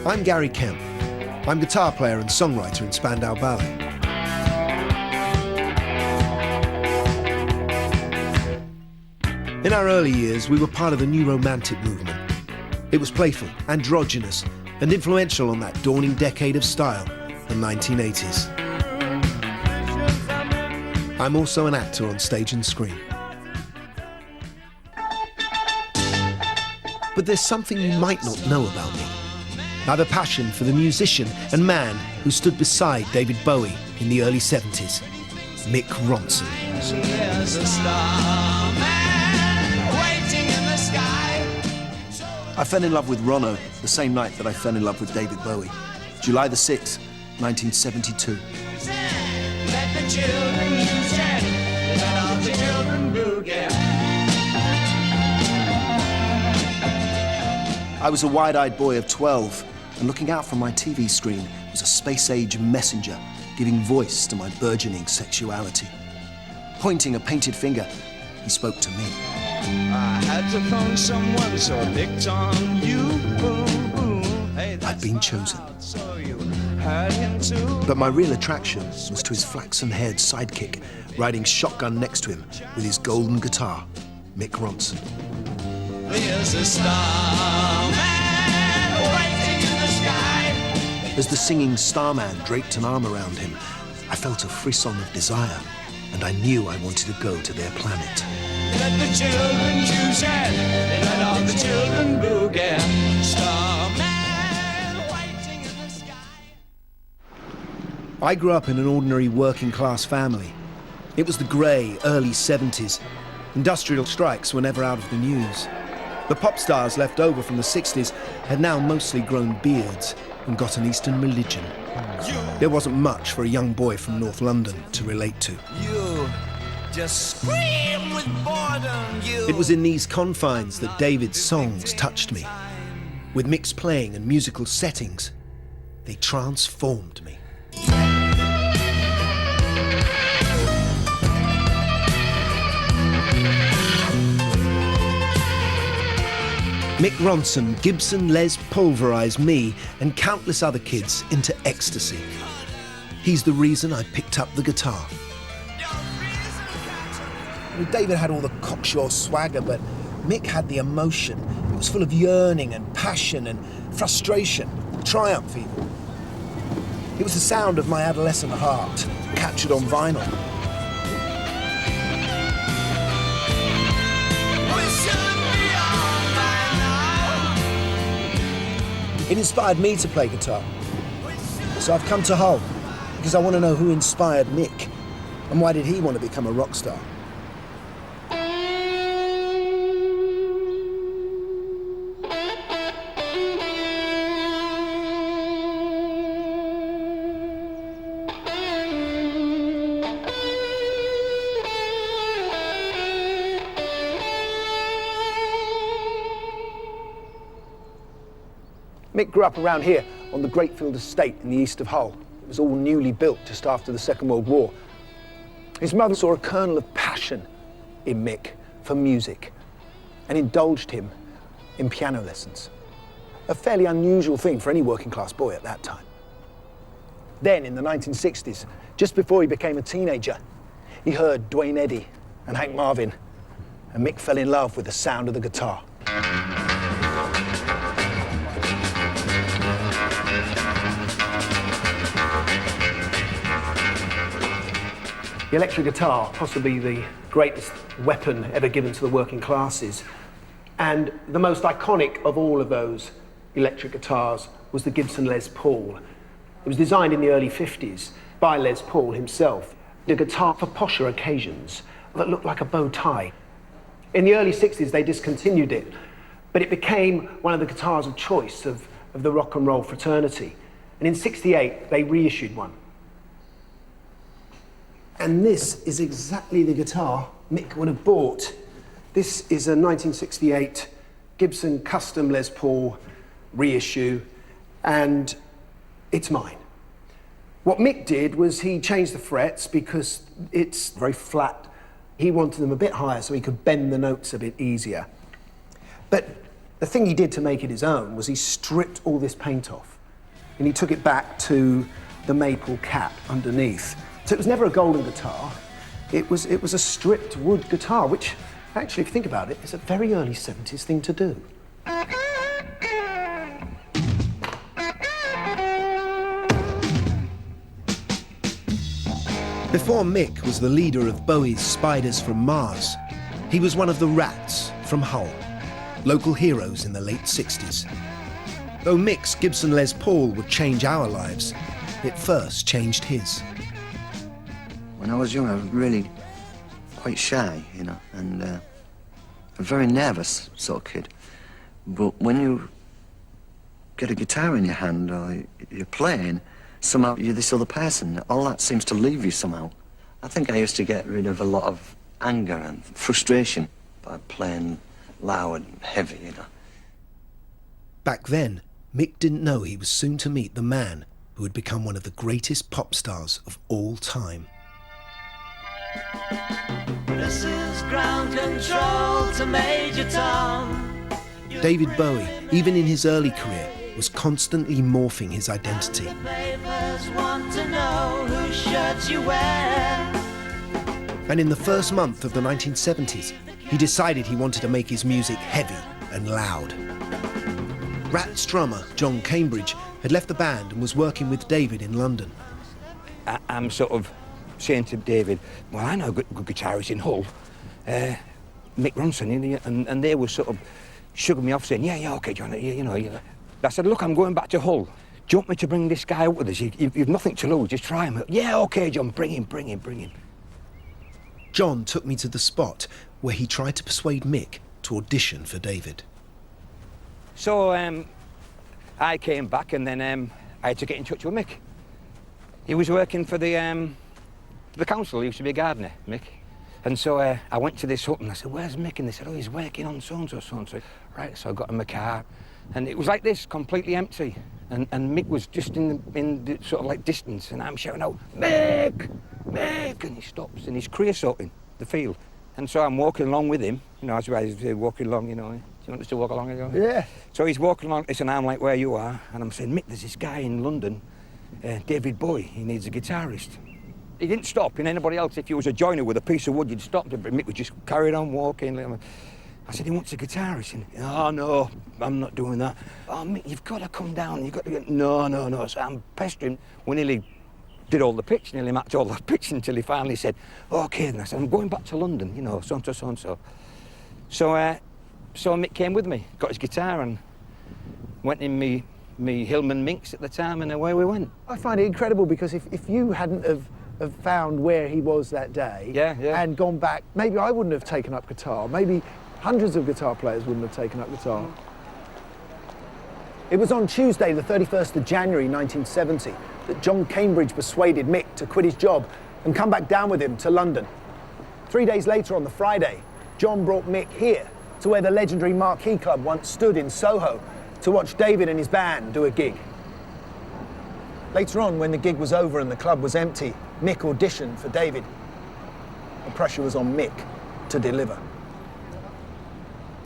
I'm Gary Kemp. I'm guitar player and songwriter in Spandau Ballet. In our early years, we were part of the new romantic movement. It was playful, androgynous, and influential on that dawning decade of style, the 1980s. I'm also an actor on stage and screen. But there's something you might not know about me. I have a passion for the musician and man who stood beside David Bowie in the early 70s, Mick Ronson. I fell in love with Ronno the same night that I fell in love with David Bowie, July the 6th, 1972. Let the children use it, let all the children boogie. I was a wide-eyed boy of 12, and looking out from my TV screen was a space-age messenger giving voice to my burgeoning sexuality. Pointing a painted finger, he spoke to me. I had to phone someone, so I picked on you. Hey, I'd been chosen. So you heard him too. But my real attraction was to his flaxen-haired sidekick, riding shotgun next to him with his golden guitar, Mick Ronson. There's a starman waiting in the sky. As the singing starman draped an arm around him, I felt a frisson of desire, and I knew I wanted to go to their planet. Let the children choose it, let all the children boogie. Starman waiting in the sky. I grew up in an ordinary working-class family. It was the grey, early 70s. Industrial strikes were never out of the news. The pop stars left over from the 60s had now mostly grown beards and got an Eastern religion. There wasn't much for a young boy from North London to relate to. You just scream with boredom. It was in these confines that David's songs touched me. With Mick's playing and musical settings, they transformed me. Mick Ronson Gibson Les pulverized me and countless other kids into ecstasy. He's the reason I picked up the guitar. David had all the cocksure swagger, but Mick had the emotion. It was full of yearning and passion and frustration, triumph even. It was the sound of my adolescent heart, captured on vinyl. It inspired me to play guitar. So I've come to Hull because I want to know who inspired Mick and why did he want to become a rock star. Mick grew up around here on the Greatfield estate in the east of Hull. It was all newly built just after the Second World War. His mother saw a kernel of passion in Mick for music and indulged him in piano lessons. A fairly unusual thing for any working class boy at that time. Then in the 1960s, just before he became a teenager, he heard Duane Eddy and Hank Marvin, and Mick fell in love with the sound of the guitar. The electric guitar, possibly the greatest weapon ever given to the working classes. And the most iconic of all of those electric guitars was the Gibson Les Paul. It was designed in the early 50s by Les Paul himself. A guitar for posher occasions that looked like a bow tie. In the early 60s, they discontinued it, but it became one of the guitars of choice of the rock and roll fraternity. And in '68, they reissued one. And this is exactly the guitar Mick would have bought. This is a 1968 Gibson custom Les Paul reissue, and it's mine. What Mick did was he changed the frets because it's very flat. He wanted them a bit higher so he could bend the notes a bit easier. But the thing he did to make it his own was he stripped all this paint off and he took it back to the maple cap underneath. So it was never a golden guitar. It was a stripped wood guitar, which actually, if you think about it, is a very early 70s thing to do. Before Mick was the leader of Bowie's Spiders from Mars, he was one of the Rats from Hull, local heroes in the late 60s. Though Mick's Gibson Les Paul would change our lives, it first changed his. When I was young, I was really quite shy, you know, and a very nervous sort of kid. But when you get a guitar in your hand or you're playing, somehow you're this other person. All that seems to leave you somehow. I think I used to get rid of a lot of anger and frustration by playing loud and heavy, you know. Back then, Mick didn't know he was soon to meet the man who would become one of the greatest pop stars of all time. This is ground control to Major Tom. David Bowie, even in his early career, was constantly morphing his identity. The papers want to know whose shirts you wear. And in the first month of the 1970s, he decided he wanted to make his music heavy and loud. Rat's drummer, John Cambridge, had left the band and was working with David in London. I'm sort of saying to David, well, I know a good guitarist in Hull, Mick Ronson, and they were sort of shugging me off, saying, yeah, OK, John, you know. I said, look, I'm going back to Hull. Do you want me to bring this guy out with us? You've nothing to lose, just try him. Yeah, OK, John, bring him. John took me to the spot where he tried to persuade Mick to audition for David. So I came back, and then I had to get in touch with Mick. He was working for the council. He used to be a gardener, Mick. And so I went to this hut and I said, where's Mick? And they said, oh, he's working on so-and-so, so-and-so. Right, so I got him a car. And it was like this, completely empty. And Mick was just in the sort of like distance, and I'm shouting out, Mick! And he stops and he's creosoting the field. And so I'm walking along with him, you know, as I was walking along, you know. Do you want us to walk along? Yeah. So he's walking along, and I'm like where you are, and I'm saying, Mick, there's this guy in London, David Bowie, he needs a guitarist. He didn't stop, and anybody else, if you was a joiner with a piece of wood, you'd stop, but Mick was just carried on walking. I said, he wants a guitarist. And, oh, no, I'm not doing that. Oh, Mick, you've got to come down. You've got to get... No. So I'm pestering. We nearly did all the pitch, nearly matched all the pitch until he finally said, OK. And I said, I'm going back to London, you know, so-and-so, so-and-so. So Mick came with me, got his guitar and went in me Hillman Minx at the time, and away we went. I find it incredible because if you hadn't have found where he was that day and gone back, maybe I wouldn't have taken up guitar. Maybe hundreds of guitar players wouldn't have taken up guitar. It was on Tuesday, the 31st of January 1970, that John Cambridge persuaded Mick to quit his job and come back down with him to London. 3 days later, on the Friday, John brought Mick here to where the legendary Marquee Club once stood in Soho to watch David and his band do a gig. Later on, when the gig was over and the club was empty, Mick auditioned for David. The pressure was on Mick to deliver.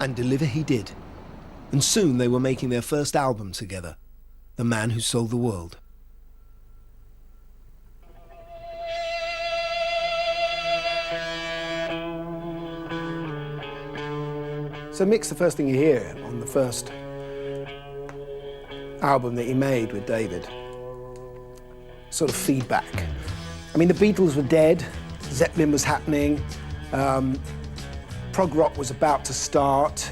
And deliver he did. And soon they were making their first album together, The Man Who Sold the World. So Mick's the first thing you hear on the first album that he made with David. Sort of feedback. I mean, the Beatles were dead, Zeppelin was happening, prog rock was about to start.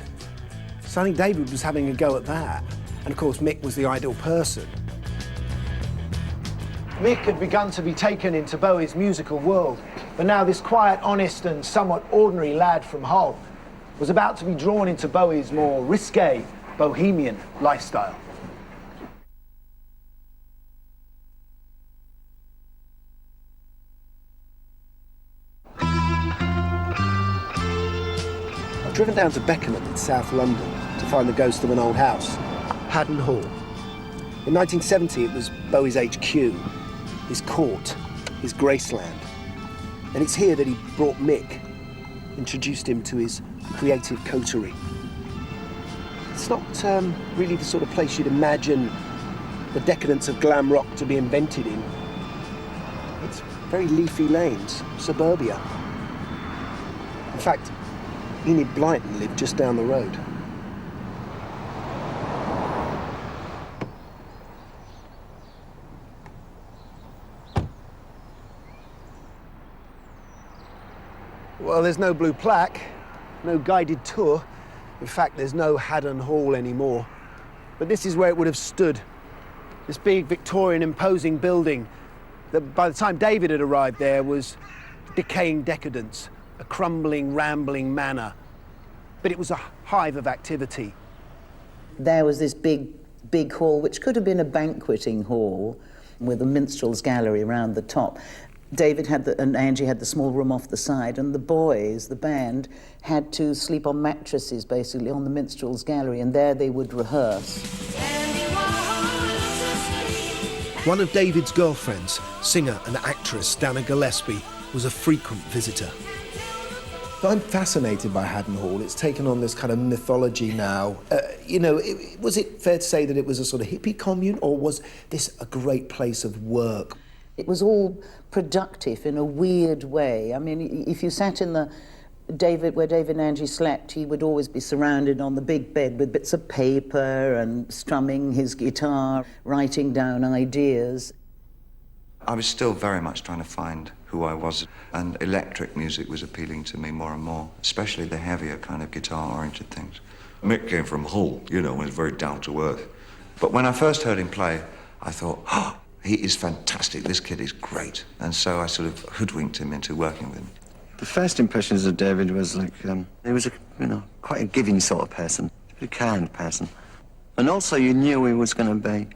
So I think David was having a go at that. And of course, Mick was the ideal person. Mick had begun to be taken into Bowie's musical world, but now this quiet, honest, and somewhat ordinary lad from Hull was about to be drawn into Bowie's more risque, bohemian lifestyle. I've driven down to Beckenham in South London to find the ghost of an old house, Haddon Hall. In 1970, it was Bowie's HQ, his court, his Graceland. And it's here that he brought Mick, introduced him to his creative coterie. It's not really the sort of place you'd imagine the decadence of glam rock to be invented in. It's very leafy lanes, suburbia. In fact, Enid Blyton lived just down the road. Well, there's no blue plaque, no guided tour. In fact, there's no Haddon Hall anymore. But this is where it would have stood. This big Victorian imposing building that by the time David had arrived there was decaying decadence, a crumbling, rambling manor. But it was a hive of activity. There was this big hall, which could have been a banqueting hall with a minstrel's gallery around the top. David had and Angie had the small room off the side, and the boys, the band, had to sleep on mattresses, basically, on the minstrel's gallery, and there they would rehearse. One of David's girlfriends, singer and actress Dana Gillespie, was a frequent visitor. I'm fascinated by Haddon Hall. It's taken on this kind of mythology now. Was it fair to say that it was a sort of hippie commune, or was this a great place of work? It was all productive in a weird way. I mean, if you sat in where David and Angie slept, he would always be surrounded on the big bed with bits of paper and strumming his guitar, writing down ideas. I was still very much trying to find who I was, and electric music was appealing to me more and more, especially the heavier kind of guitar-oriented things. Mick came from Hull, and was very down-to-earth. But when I first heard him play, I thought, oh, he is fantastic, this kid is great. And so I sort of hoodwinked him into working with him. The first impressions of David was like, he was quite a giving sort of person, a very kind person. And also you knew he was going to be,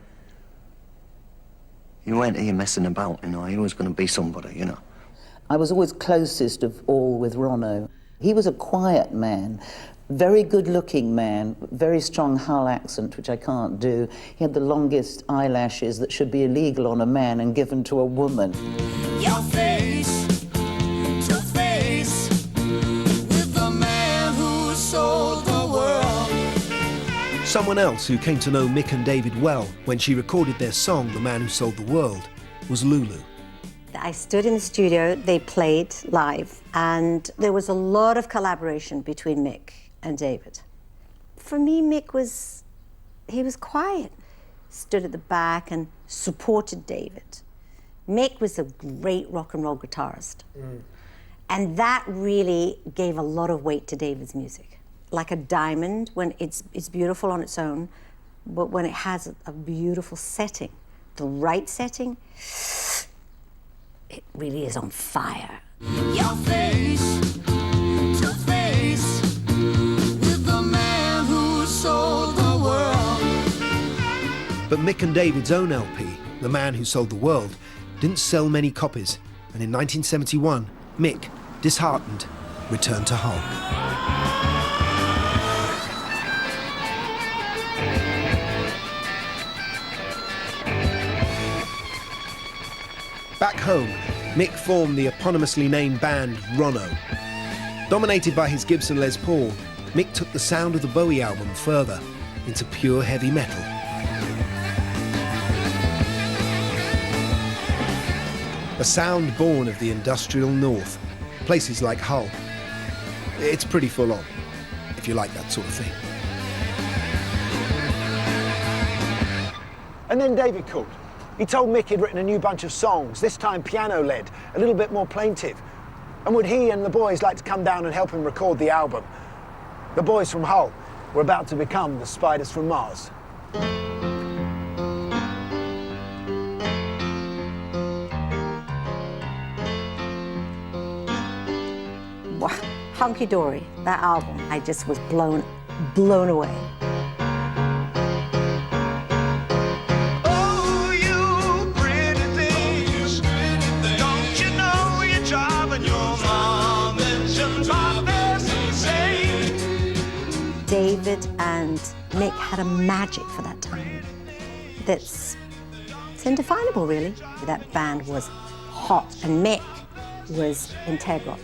you weren't here messing about, he was going to be somebody, I was always closest of all with Ronno. He was a quiet man, very good-looking man, very strong Hull accent, which I can't do. He had the longest eyelashes that should be illegal on a man and given to a woman. Your face to face with the man who sold the world. Someone else who came to know Mick and David well when she recorded their song, The Man Who Sold the World, was Lulu. I stood in the studio, they played live, and there was a lot of collaboration between Mick and David. For me, Mick was quiet. Stood at the back and supported David. Mick was a great rock and roll guitarist. And that really gave a lot of weight to David's music. Like a diamond, when it's beautiful on its own, but when it has a beautiful setting, the right setting, it really is on fire. Your face to face with the man who sold the world. But Mick and David's own LP, The Man Who Sold the World, didn't sell many copies, and in 1971, Mick, disheartened, returned to Hull. Back home, Mick formed the eponymously named band Ronno. Dominated by his Gibson Les Paul, Mick took the sound of the Bowie album further into pure heavy metal. A sound born of the industrial north, places like Hull. It's pretty full on, if you like that sort of thing. And then David called. He told Mick he'd written a new bunch of songs, this time piano-led, a little bit more plaintive. And would he and the boys like to come down and help him record the album? The boys from Hull were about to become the Spiders from Mars. Wow, Hunky Dory, that album, I just was blown away. David and Mick had a magic for that time it's indefinable, really. That band was hot, and Mick was integral.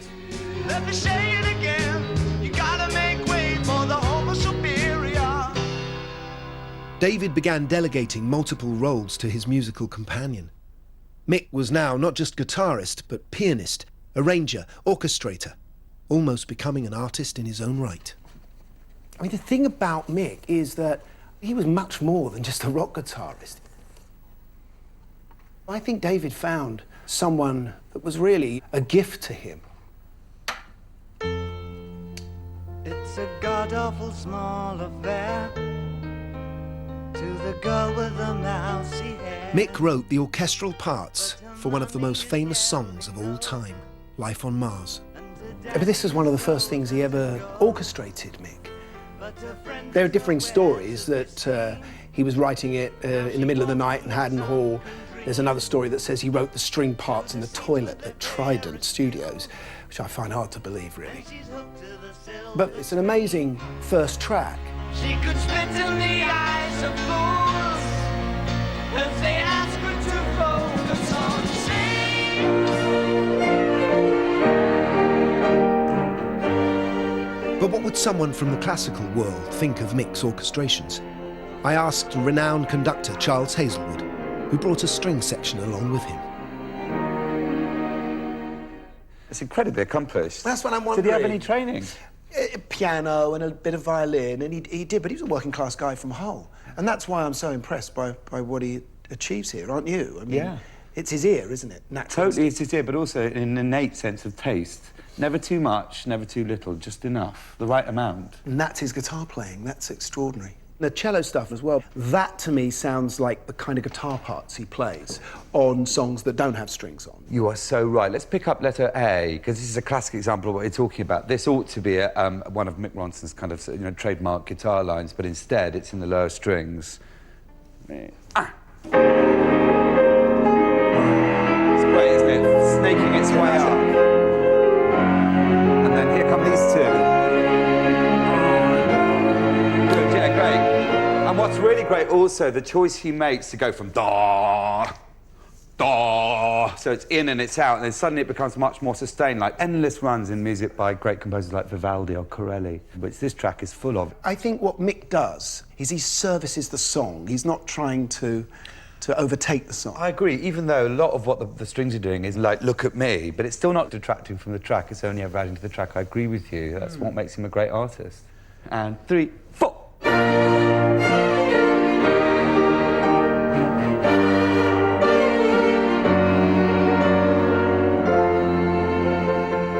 Let me say it again. You gotta make way for the homo superior. David began delegating multiple roles to his musical companion. Mick was now not just guitarist, but pianist, arranger, orchestrator, almost becoming an artist in his own right. I mean, the thing about Mick is that he was much more than just a rock guitarist. I think David found someone that was really a gift to him. It's a god-awful small affair to the girl with the mousy hair. Mick wrote the orchestral parts for one of the most famous songs of all time, Life on Mars. But this was one of the first things he ever orchestrated, Mick. There are differing stories that he was writing it in the middle of the night in Haddon Hall. There's another story that says he wrote the string parts in the toilet at Trident Studios, which I find hard to believe, really. But it's an amazing first track. She could spit in the eyes of fools as they ask her to focus on sing. But what would someone from the classical world think of Mick's orchestrations? I asked renowned conductor Charles Hazelwood, who brought a string section along with him. It's incredibly accomplished. That's what I'm wondering. Did he have any training? Piano and a bit of violin, and he did, but he was a working class guy from Hull. And that's why I'm so impressed by what he achieves here, aren't you? I mean, Yeah. It's his ear, isn't it? Natural. Totally, it's his ear, but also an innate sense of taste. Never too much, never too little, just enough, the right amount. And that's his guitar playing. That's extraordinary. The cello stuff as well, that to me sounds like the kind of guitar parts he plays on songs that don't have strings on. You are so right. Let's pick up letter A, because this is a classic example of what you're talking about. This ought to be one of Mick Ronson's kind of trademark guitar lines, but instead it's in the lower strings. Ah. It's great, isn't it? Snaking its way up. And then here come these two. Good, yeah, great. And what's really great also, the choice he makes to go from da, da, so it's in and it's out, and then suddenly it becomes much more sustained, like endless runs in music by great composers like Vivaldi or Corelli, which this track is full of. I think what Mick does is he services the song. He's not trying to overtake the song. I agree, even though a lot of what the strings are doing is like, look at me, but it's still not detracting from the track, it's only ever adding to the track. I agree with you, that's what makes him a great artist. And 3, 4.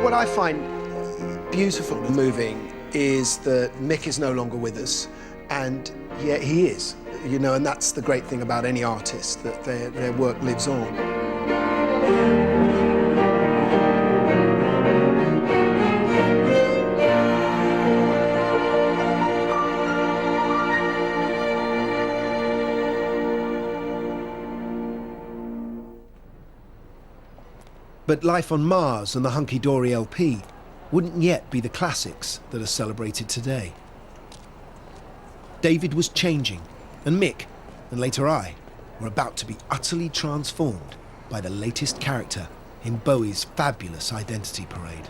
What I find beautiful and moving is that Mick is no longer with us, and yet he is, and that's the great thing about any artist, that their work lives on. But Life on Mars and the Hunky Dory LP wouldn't yet be the classics that are celebrated today. David was changing, and Mick, and later I, were about to be utterly transformed by the latest character in Bowie's fabulous Identity Parade.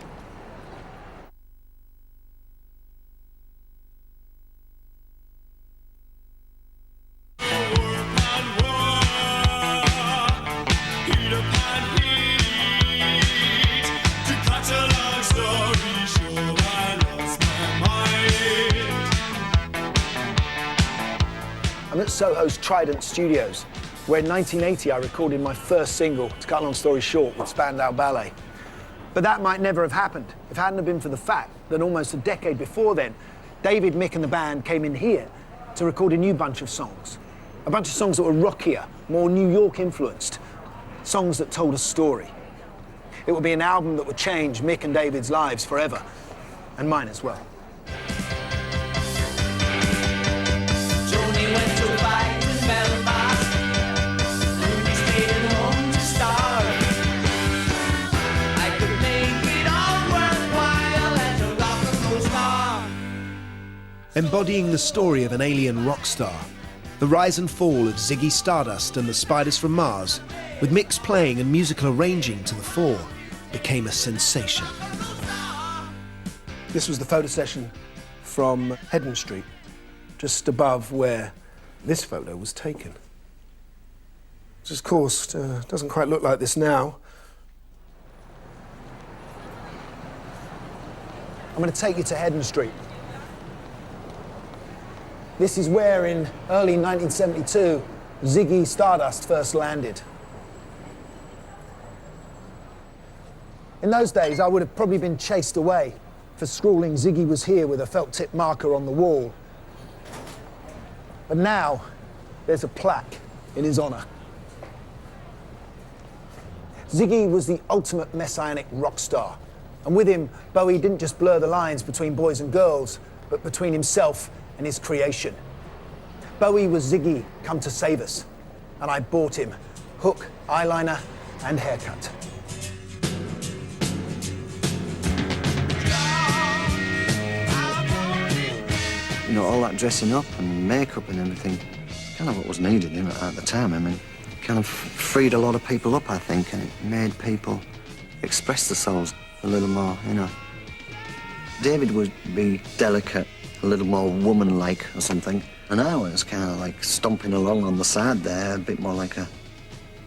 I'm at Soho's Trident Studios, where in 1980 I recorded my first single, to cut a long story short, with Spandau Ballet. But that might never have happened if it hadn't have been for the fact that almost a decade before then, David, Mick and the band came in here to record a new bunch of songs. A bunch of songs that were rockier, more New York influenced, songs that told a story. It would be an album that would change Mick and David's lives forever, and mine as well. Embodying the story of an alien rock star, the rise and fall of Ziggy Stardust and the Spiders from Mars, with Mick's playing and musical arranging to the fore, became a sensation. This was the photo session from Hedden Street, just above where this photo was taken. Which, of course, doesn't quite look like this now. I'm going to take you to Hedden Street. This is where, in early 1972, Ziggy Stardust first landed. In those days, I would have probably been chased away for scrawling Ziggy was here with a felt-tip marker on the wall. But now, there's a plaque in his honor. Ziggy was the ultimate messianic rock star. And with him, Bowie didn't just blur the lines between boys and girls, but between himself and his creation. Bowie was Ziggy come to save us. And I bought him hook, eyeliner, and haircut. You know, all that dressing up and makeup and everything, kind of what was needed, you know, at the time. I mean, kind of freed a lot of people up, I think, and it made people express themselves a little more, you know. David would be delicate, a little more woman-like or something, and I was kind of like stomping along on the side there, a bit more like a,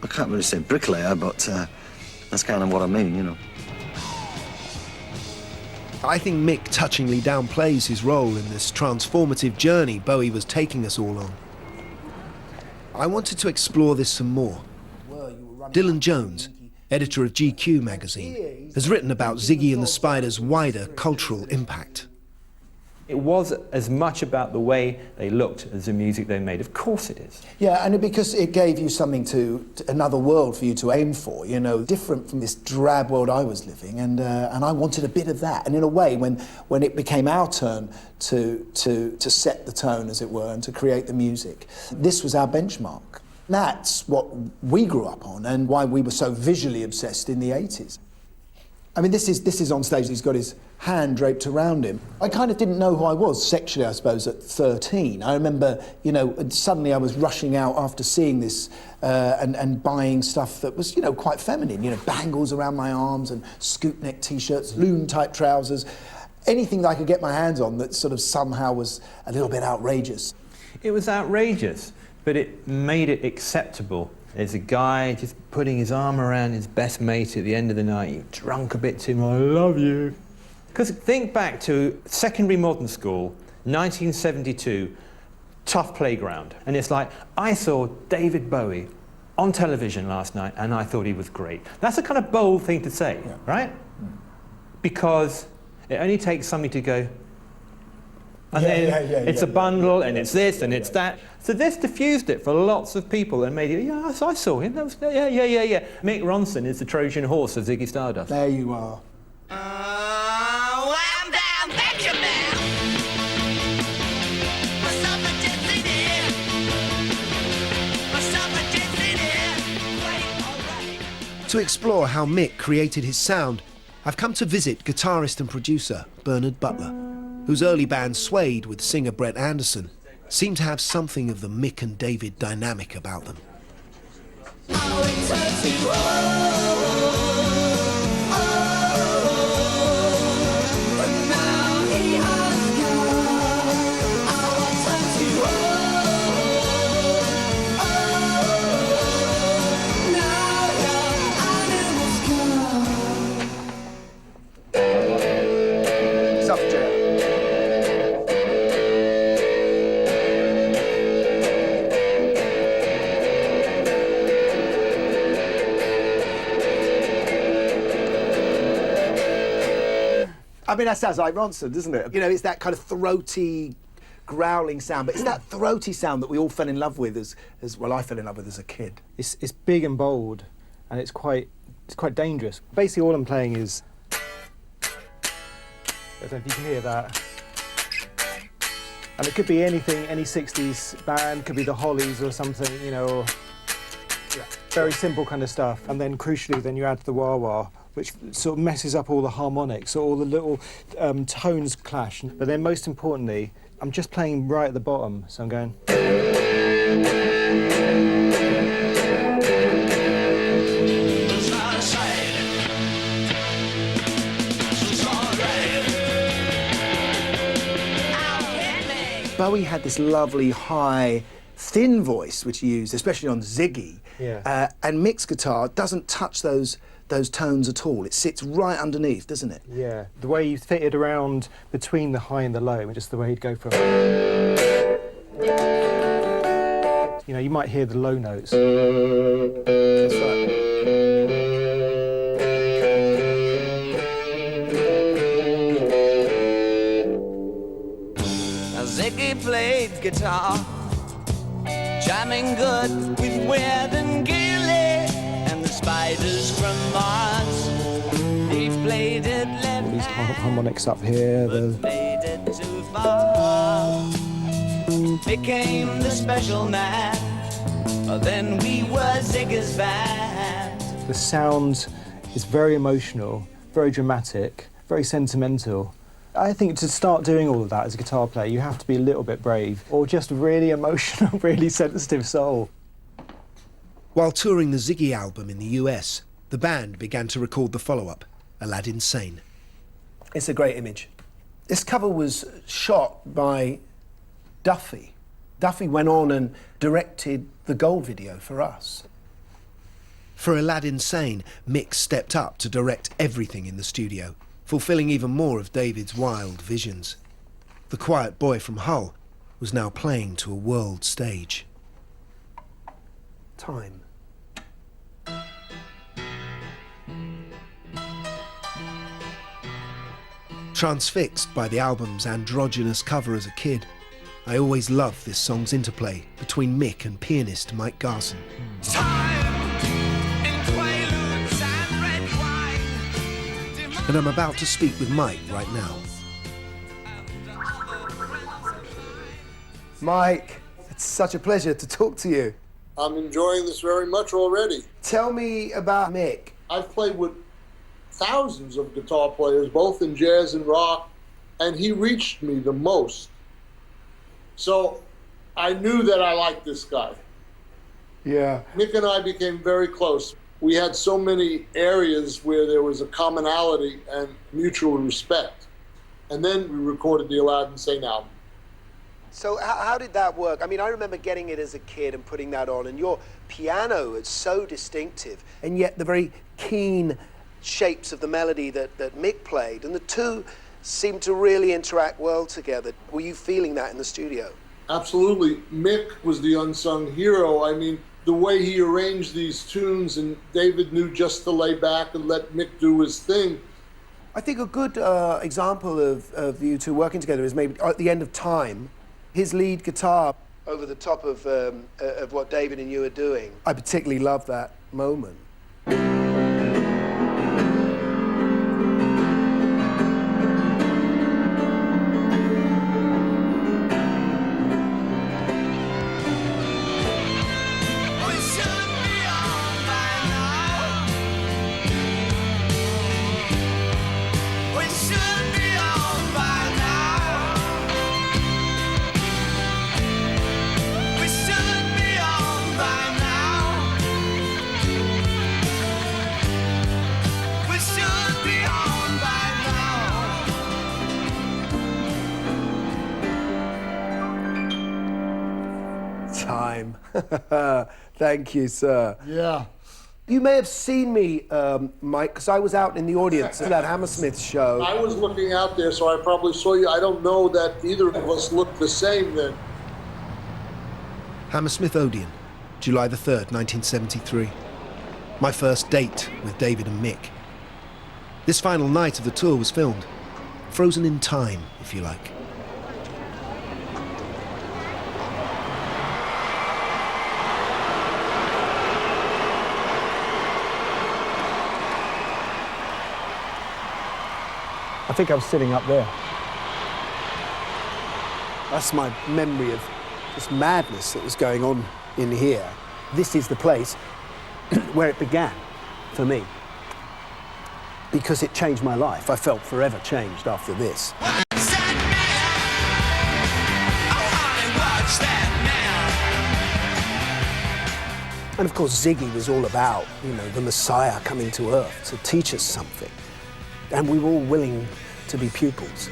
I can't really say bricklayer, but that's kind of what I mean, you know. I think Mick touchingly downplays his role in this transformative journey Bowie was taking us all on. I wanted to explore this some more. Dylan Jones, editor of GQ magazine, has written about Ziggy and the Spiders' wider cultural impact. It was as much about the way they looked as the music they made. Of course it is. Yeah, and because it gave you something to another world for you to aim for, you know, different from this drab world I was living, and I wanted a bit of that. And in a way, when it became our turn to set the tone, as it were, and to create the music, this was our benchmark. That's what we grew up on, and why we were so visually obsessed in the 80s. I mean, this is on stage. He's got his hand draped around him. I kind of didn't know who I was sexually, I suppose, at 13. I remember, you know, suddenly I was rushing out after seeing this and buying stuff that was, you know, quite feminine. You know, bangles around my arms and scoop neck T-shirts, loon-type trousers, anything that I could get my hands on that sort of somehow was a little bit outrageous. It was outrageous, but it made it acceptable. There's a guy just putting his arm around his best mate at the end of the night. You drunk a bit too much, I love you. Because think back to secondary modern school, 1972, tough playground. And it's like, I saw David Bowie on television last night and I thought he was great. That's a kind of bold thing to say, yeah. Right? Because it only takes somebody to go, and then it's a bundle, and it's this, and it's that. So this diffused it for lots of people and made it, yeah, I saw him. That was, yeah. Mick Ronson is the Trojan horse of Ziggy Stardust. There you are. I'm down, bet you now. To explore how Mick created his sound, I've come to visit guitarist and producer Bernard Butler, whose early band Suede with singer Brett Anderson seemed to have something of the Mick and David dynamic about them. I mean, that sounds like Ronson, doesn't it? You know, it's that kind of throaty, growling sound, but it's that throaty sound that we all fell in love with as well, I fell in love with as a kid. It's big and bold, and it's quite dangerous. Basically, all I'm playing is, I don't know if you can hear that. And it could be anything, any 60s band, could be the Hollies or something, you know, or very simple kind of stuff. And then crucially, then you add the wah-wah, which sort of messes up all the harmonics, so all the little tones clash. But then most importantly, I'm just playing right at the bottom, so I'm going. Bowie had this lovely high thin voice which he used, especially on Ziggy. Yeah. And Mick's guitar doesn't touch those tones at all. It sits right underneath, doesn't it? Yeah, the way you fitted around between the high and the low, just the way he'd go from... You know, you might hear the low notes. That's right. Ziggy played guitar, jamming good with Weird and Gilly and the Spiders from Mars. He played it left These harmonics up here. but played it too far. Became the special man. Then we were Ziggy's band. The sound is very emotional, very dramatic, very sentimental. I think to start doing all of that as a guitar player, you have to be a little bit brave, or just really emotional, really sensitive soul. While touring the Ziggy album in the US, the band began to record the follow-up, Aladdin Sane. It's a great image. This cover was shot by Duffy. Duffy went on and directed the Gold video for us. For Aladdin Sane, Mick stepped up to direct everything in the studio, fulfilling even more of David's wild visions. The quiet boy from Hull was now playing to a world stage. Time. Transfixed by the album's androgynous cover as a kid, I always loved this song's interplay between Mick and pianist Mike Garson. And I'm about to speak with Mike right now. Mike, it's such a pleasure to talk to you. I'm enjoying this very much already. Tell me about Mick. I've played with thousands of guitar players, both in jazz and rock, and he reached me the most. So I knew that I liked this guy. Yeah. Mick and I became very close. We had so many areas where there was a commonality and mutual respect. And then we recorded the Aladdin Sane album. So how did that work? I mean, I remember getting it as a kid and putting that on, and your piano is so distinctive. And yet the very keen shapes of the melody that Mick played, and the two seemed to really interact well together. Were you feeling that in the studio? Absolutely. Mick was the unsung hero. I mean, the way he arranged these tunes, and David knew just to lay back and let Mick do his thing. I think a good example of you two working together is maybe at the end of Time, his lead guitar. Over the top of what David and you are doing. I particularly love that moment. Time. Thank you, sir. Yeah. You may have seen me, Mike, because I was out in the audience at that Hammersmith show. I was looking out there, so I probably saw you. I don't know that either of us looked the same then. Hammersmith Odeon, July the 3rd, 1973. My first date with David and Mick. This final night of the tour was filmed, frozen in time, if you like. I think I was sitting up there. That's my memory of this madness that was going on in here. This is the place where it began for me, because it changed my life. I felt forever changed after this. And of course, Ziggy was all about, you know, the Messiah coming to Earth to teach us something. And we were all willing to be pupils.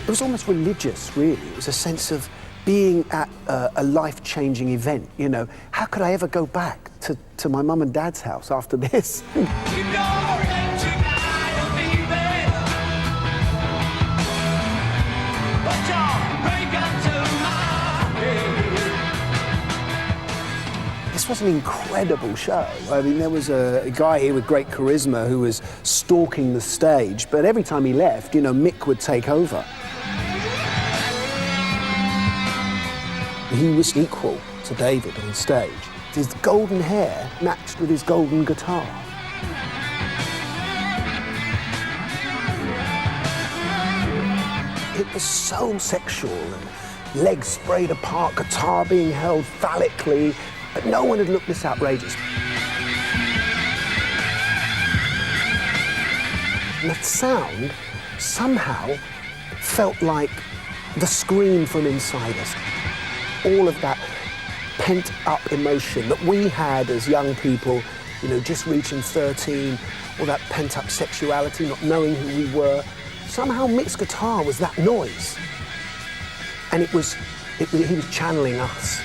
It was almost religious, really. It was a sense of being at a life-changing event, you know. How could I ever go back to my mum and dad's house after this? This was an incredible show. I mean, there was a guy here with great charisma who was stalking the stage, but every time he left, you know, Mick would take over. He was equal to David on stage. His golden hair matched with his golden guitar. It was so sexual, and legs sprayed apart, guitar being held phallically, but no one had looked this outrageous. And the sound somehow felt like the scream from inside us. All of that pent-up emotion that we had as young people, you know, just reaching 13, all that pent-up sexuality, not knowing who we were. Somehow Mick's guitar was that noise. And he was channeling us.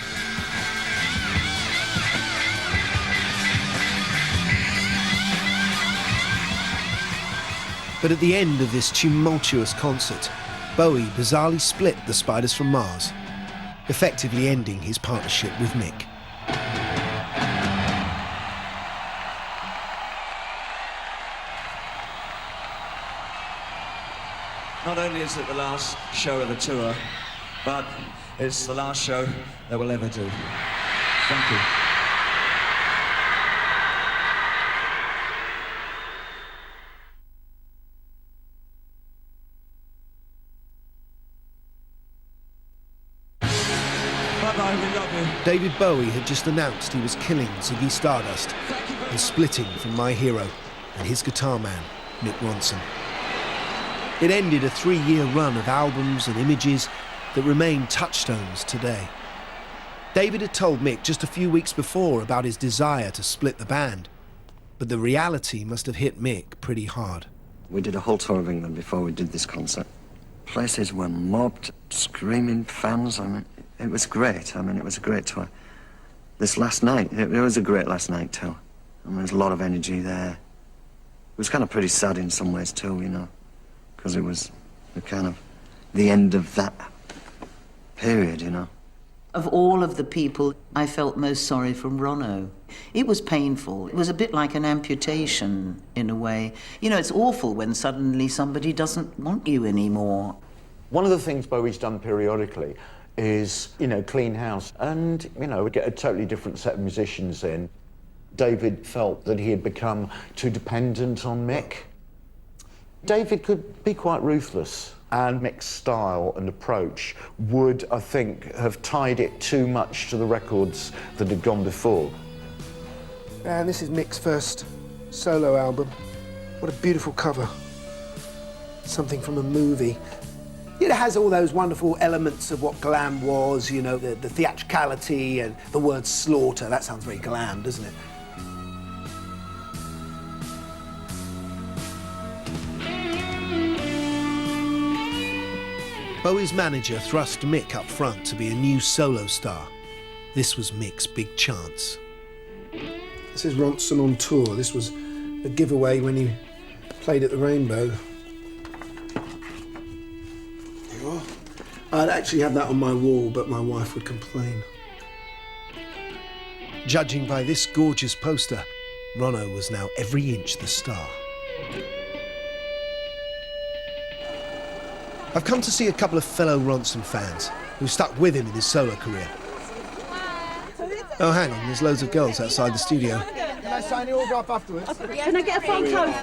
But at the end of this tumultuous concert, Bowie bizarrely split the Spiders from Mars, effectively ending his partnership with Mick. Not only is it the last show of the tour, but it's the last show that we'll ever do. Thank you. David Bowie had just announced he was killing Ziggy Stardust and splitting from my hero and his guitar man, Mick Ronson. It ended a 3-year run of albums and images that remain touchstones today. David had told Mick just a few weeks before about his desire to split the band, but the reality must have hit Mick pretty hard. We did a whole tour of England before we did this concert. Places were mobbed, screaming fans. I mean, it was great. I mean, it was a great tour. This last night, it was a great last night too. I mean, there's a lot of energy there. It was kind of pretty sad in some ways too, you know, because it was the end of that period, you know. Of all of the people, I felt most sorry for Ronno. It was painful. It was a bit like an amputation, in a way. You know, it's awful when suddenly somebody doesn't want you anymore. One of the things Bowie's done periodically is, you know, clean house. And, you know, we get a totally different set of musicians in. David felt that he had become too dependent on Mick. David could be quite ruthless, and Mick's style and approach would, I think, have tied it too much to the records that had gone before. And this is Mick's first solo album. What a beautiful cover. Something from a movie. It has all those wonderful elements of what glam was, you know, the theatricality and the word slaughter. That sounds very glam, doesn't it? Bowie's manager thrust Mick up front to be a new solo star. This was Mick's big chance. This is Ronson on tour. This was a giveaway when he played at the Rainbow. I'd actually have that on my wall, but my wife would complain. Judging by this gorgeous poster, Ronno was now every inch the star. I've come to see a couple of fellow Ronson fans who stuck with him in his solo career. Oh, hang on, there's loads of girls outside the studio. Can I sign your autograph afterwards? Can I get a photo?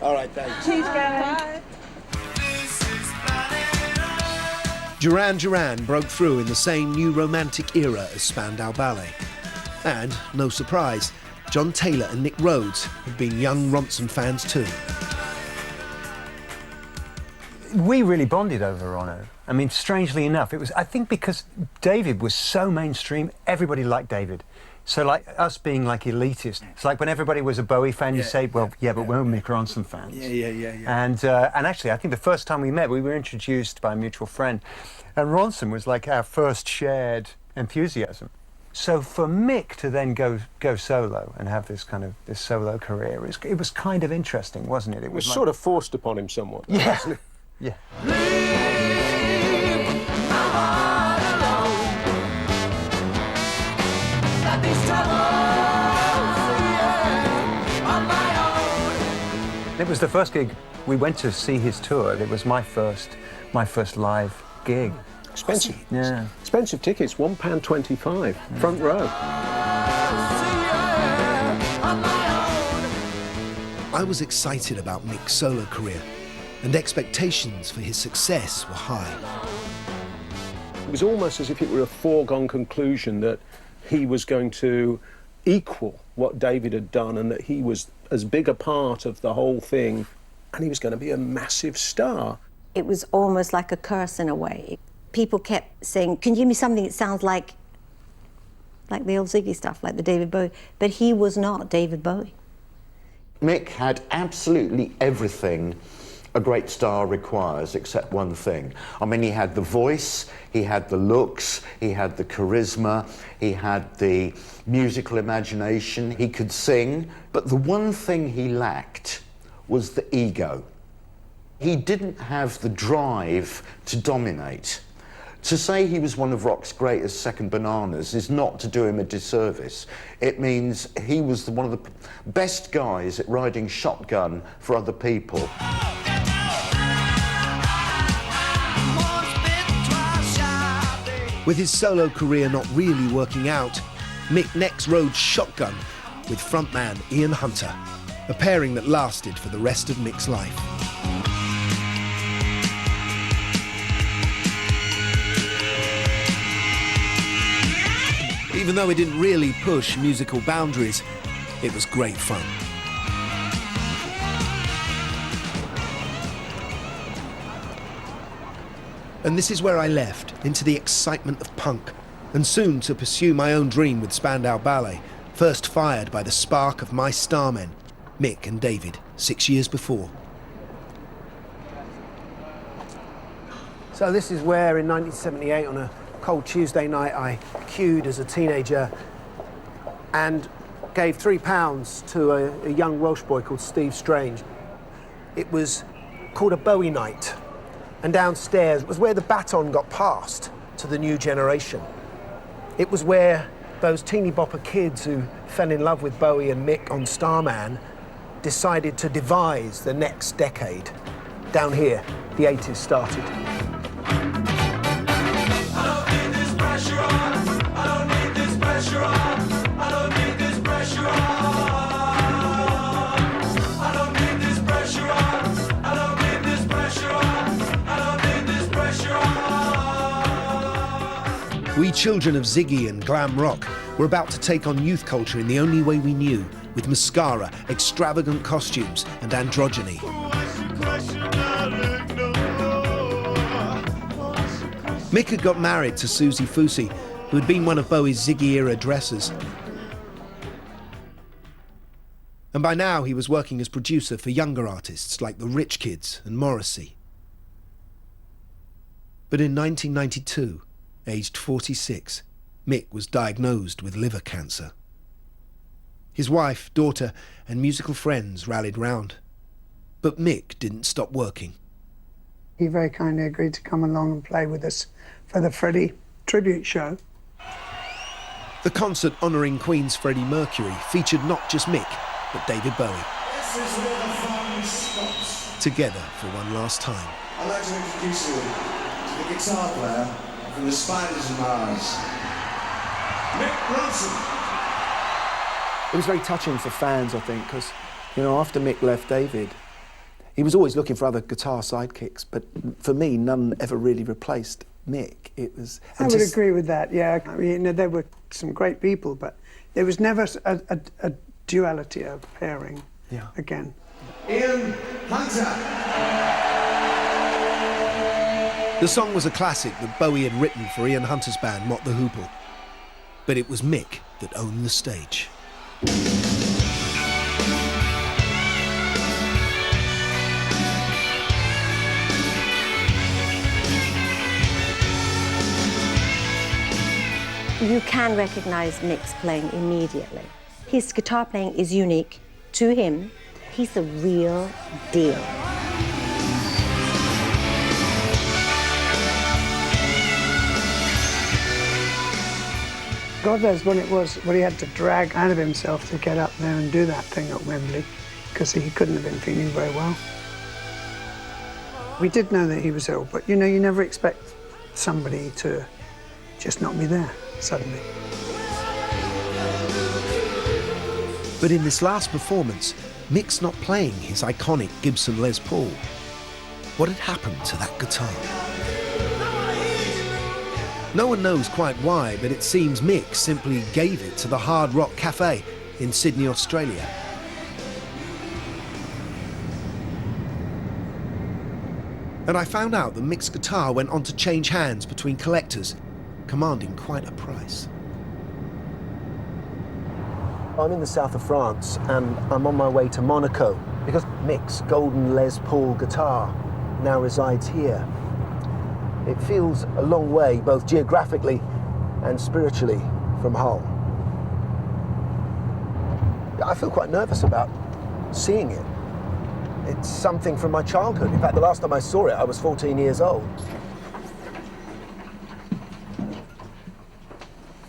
All right, thanks. Cheers, Gary. Duran Duran broke through in the same new romantic era as Spandau Ballet. And, no surprise, John Taylor and Nick Rhodes had been young Ronson fans too. We really bonded over Ronno. I mean, strangely enough, it was, I think, because David was so mainstream, everybody liked David. So like us being like elitist, it's like when everybody was a Bowie fan, you say, well, yeah, but we're Mick Ronson fans. Yeah. And actually, I think the first time we met, we were introduced by a mutual friend, and Ronson was like our first shared enthusiasm. So for Mick to then go solo and have this kind of this solo career, it was kind of interesting, wasn't it? It was sort of forced upon him somewhat. Yeah. Yeah. It was the first gig we went to see his tour. It was my first live gig. Expensive. Yeah. Expensive tickets, £1.25, front row. I was excited about Mick's solo career, and expectations for his success were high. It was almost as if it were a foregone conclusion that he was going to equal what David had done, and that he was as big a part of the whole thing, and he was going to be a massive star. It was almost like a curse in a way. People kept saying, can you give me something that sounds like the old Ziggy stuff, like the David Bowie? But he was not David Bowie. Mick had absolutely everything a great star requires, except one thing. I mean, he had the voice, he had the looks, he had the charisma, he had the musical imagination, he could sing, but the one thing he lacked was the ego. He didn't have the drive to dominate. To say he was one of rock's greatest second bananas is not to do him a disservice. It means he was one of the best guys at riding shotgun for other people. With his solo career not really working out, Mick next rode shotgun with frontman Ian Hunter, a pairing that lasted for the rest of Mick's life. Even though it didn't really push musical boundaries, it was great fun. And this is where I left, into the excitement of punk, and soon to pursue my own dream with Spandau Ballet, first fired by the spark of my starmen, Mick and David, 6 years before. So this is where, in 1978, on a cold Tuesday night, I queued as a teenager and gave £3 to a young Welsh boy called Steve Strange. It was called a Bowie night, and downstairs was where the baton got passed to the new generation. It was where those teeny bopper kids who fell in love with Bowie and Mick on Starman decided to devise the next decade. Down here, the 80s started. We children of Ziggy and glam rock were about to take on youth culture in the only way we knew, with mascara, extravagant costumes and androgyny. Mick had got married to Susie Fusi, who had been one of Bowie's Ziggy-era dressers. And by now he was working as producer for younger artists like the Rich Kids and Morrissey. But in 1992, aged 46, Mick was diagnosed with liver cancer. His wife, daughter, and musical friends rallied round. But Mick didn't stop working. He very kindly agreed to come along and play with us for the Freddie tribute show. The concert honouring Queen's Freddie Mercury featured not just Mick, but David Bowie. This is where the fun stops. Together for one last time. I'd like to introduce you to the guitar player from the Spiders of Mars, Mick Ronson. It was very touching for fans, I think, because, you know, after Mick left David, he was always looking for other guitar sidekicks, but for me, none ever really replaced Mick. It was. I would agree with that, yeah. I mean, you know, there were some great people, but there was never a duality of pairing again. Ian Hunter. The song was a classic that Bowie had written for Ian Hunter's band, Mott the Hoople. But it was Mick that owned the stage. You can recognize Mick's playing immediately. His guitar playing is unique to him. He's the real deal. God knows when it was, what he had to drag out of himself to get up there and do that thing at Wembley, because he couldn't have been feeling very well. We did know that he was ill, but you know, you never expect somebody to just not be there suddenly. But in this last performance, Mick's not playing his iconic Gibson Les Paul. What had happened to that guitar? No one knows quite why, but it seems Mick simply gave it to the Hard Rock Cafe in Sydney, Australia. And I found out that Mick's guitar went on to change hands between collectors, commanding quite a price. I'm in the south of France and I'm on my way to Monaco because Mick's golden Les Paul guitar now resides here. It feels a long way, both geographically and spiritually, from home. I feel quite nervous about seeing it. It's something from my childhood. In fact, the last time I saw it, I was 14 years old.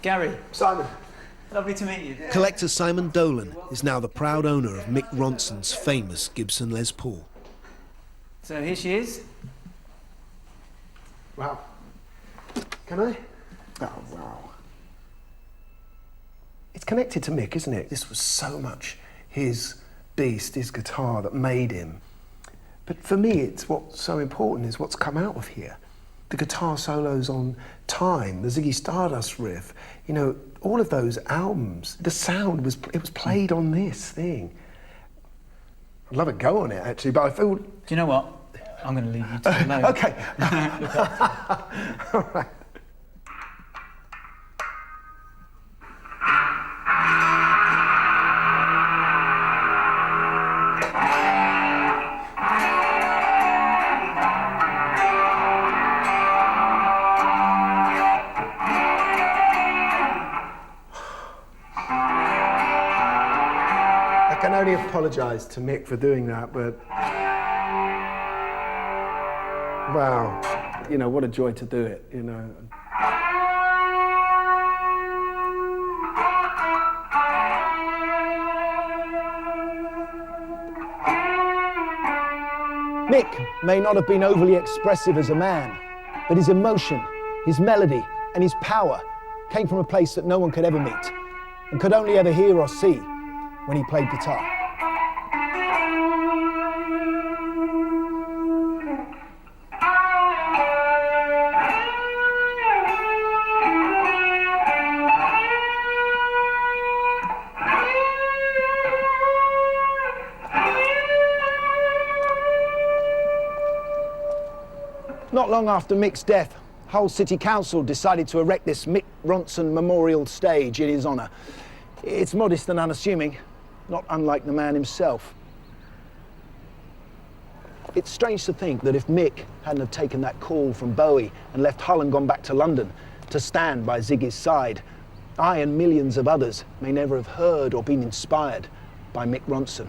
Gary. Simon. Lovely to meet you. Collector Simon Dolan is now the proud owner of Mick Ronson's famous Gibson Les Paul. So here she is. Wow. Can I? Oh, wow. It's connected to Mick, isn't it? This was so much his beast, his guitar that made him. But for me, it's what's so important is what's come out of here. The guitar solos on Time, the Ziggy Stardust riff, you know, all of those albums, the sound was played on this thing. I'd love a go on it, actually, but I feel... Do you know what? I'm going to leave you to it alone. Okay. All right. I can only apologise to Mick for doing that, but... Wow, you know, what a joy to do it, you know. Mick may not have been overly expressive as a man, but his emotion, his melody, and his power came from a place that no one could ever meet and could only ever hear or see when he played guitar. Not long after Mick's death, Hull City Council decided to erect this Mick Ronson Memorial Stage in his honour. It's modest and unassuming, not unlike the man himself. It's strange to think that if Mick hadn't have taken that call from Bowie and left Hull and gone back to London to stand by Ziggy's side, I and millions of others may never have heard or been inspired by Mick Ronson.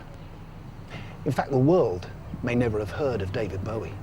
In fact, the world may never have heard of David Bowie.